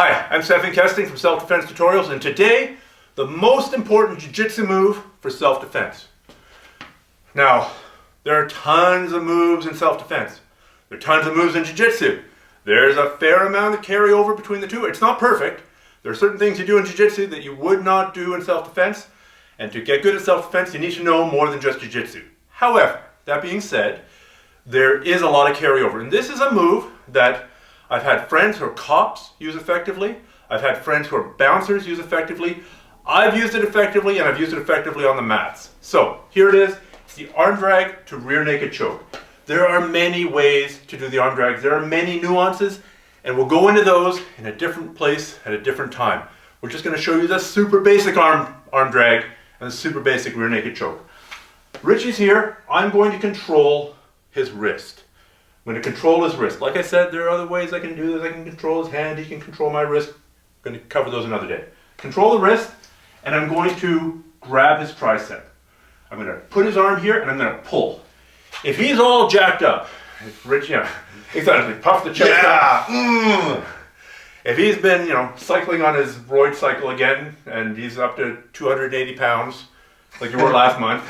Hi, I'm Stephen Kesting from Self-Defense Tutorials, and today, the most important Jiu-Jitsu move for self-defense. Now, there are tons of moves in self-defense. There are tons of moves in Jiu-Jitsu. There's a fair amount of carryover between the two. It's not perfect. There are certain things you do in Jiu-Jitsu that you would not do in self-defense, and to get good at self-defense, you need to know more than just Jiu-Jitsu. However, that being said, there is a lot of carryover, and this is a move that I've had friends who are cops use effectively. I've had friends who are bouncers use effectively. I've used it effectively, and I've used it effectively on the mats. So here it is. It's the arm drag to rear naked choke. There are many ways to do the arm drags. There are many nuances, and we'll go into those in a different place at a different time. We're just going to show you the super basic arm drag and the super basic rear naked choke. Richie's here. I'm going to control his wrist. I'm going to control his wrist. Like I said, there are other ways I can do this. I can control his hand. He can control my wrist. I'm going to cover those another day. Control the wrist, and I'm going to grab his tricep. I'm going to put his arm here, and I'm going to pull. If he's all jacked up, exactly, puff the chest up. If he's been, cycling on his roid cycle again, and he's up to 280 pounds, like you were last month,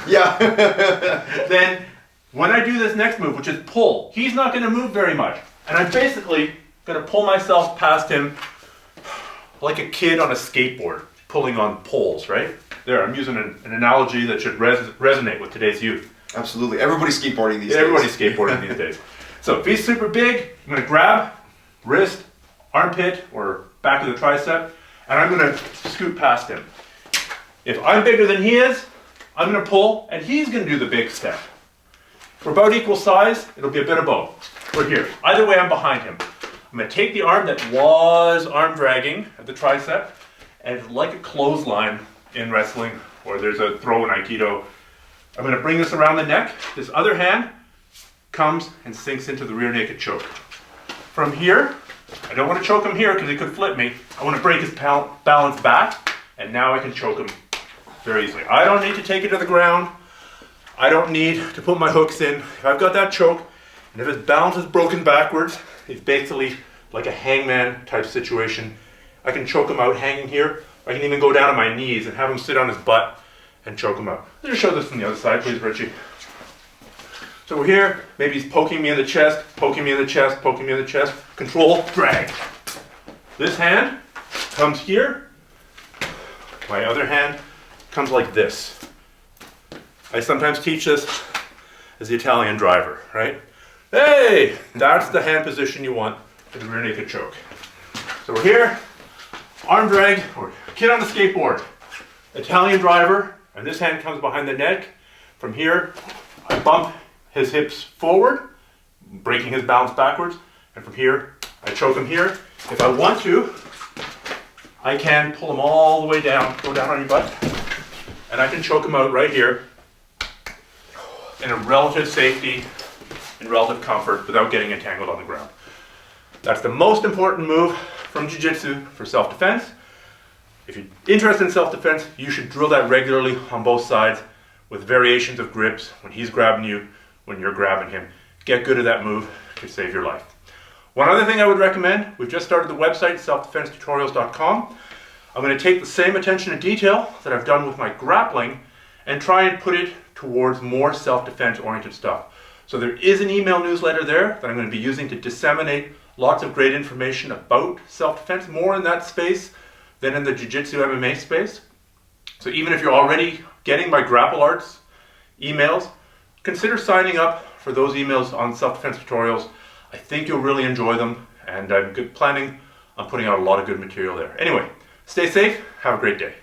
then when I do this next move, which is pull, he's not going to move very much. And I'm basically going to pull myself past him like a kid on a skateboard, pulling on poles, right? There, I'm using an analogy that should resonate with today's youth. Absolutely. Everybody's skateboarding these days. Everybody's skateboarding these days. So if he's super big, I'm going to grab wrist, armpit, or back of the tricep, and I'm going to scoot past him. If I'm bigger than he is, I'm going to pull, and he's going to do the big step. If we're about equal size, it'll be a bit of both. We're here. Either way, I'm behind him. I'm going to take the arm that was arm dragging at the tricep, and like a clothesline in wrestling, or there's a throw in Aikido, I'm going to bring this around the neck. This other hand comes and sinks into the rear naked choke. From here, I don't want to choke him here because he could flip me. I want to break his balance back, and now I can choke him very easily. I don't need to take it to the ground. I don't need to put my hooks in. If I've got that choke, and if his balance is broken backwards, it's basically like a hangman type situation. I can choke him out hanging here. I can even go down on my knees and have him sit on his butt and choke him out. Let's just show this from the other side, please, Richie. So we're here. Maybe he's poking me in the chest, poking me in the chest, poking me in the chest. Control, drag. This hand comes here. My other hand comes like this. I sometimes teach this as the Italian driver, right? Hey, that's the hand position you want for the rear naked choke. So we're here, arm drag, or kid on the skateboard, Italian driver, and this hand comes behind the neck. From here, I bump his hips forward, breaking his balance backwards, and from here, I choke him here. If I want to, I can pull him all the way down, go down on your butt, and I can choke him out right here, in a relative safety and relative comfort without getting entangled on the ground. That's the most important move from Jiu-Jitsu for self-defense. If you're interested in self-defense, you should drill that regularly on both sides with variations of grips when he's grabbing you, when you're grabbing him. Get good at that move to save your life. One other thing I would recommend, we've just started the website, selfdefensetutorials.com. I'm going to take the same attention to detail that I've done with my grappling and try and put it towards more self-defense oriented stuff. So there is an email newsletter there that I'm going to be using to disseminate lots of great information about self-defense, more in that space than in the Jiu-Jitsu MMA space. So even if you're already getting my Grapple Arts emails, consider signing up for those emails on self-defense tutorials. I think you'll really enjoy them, and I'm planning on putting out a lot of good material there. Anyway, stay safe, have a great day.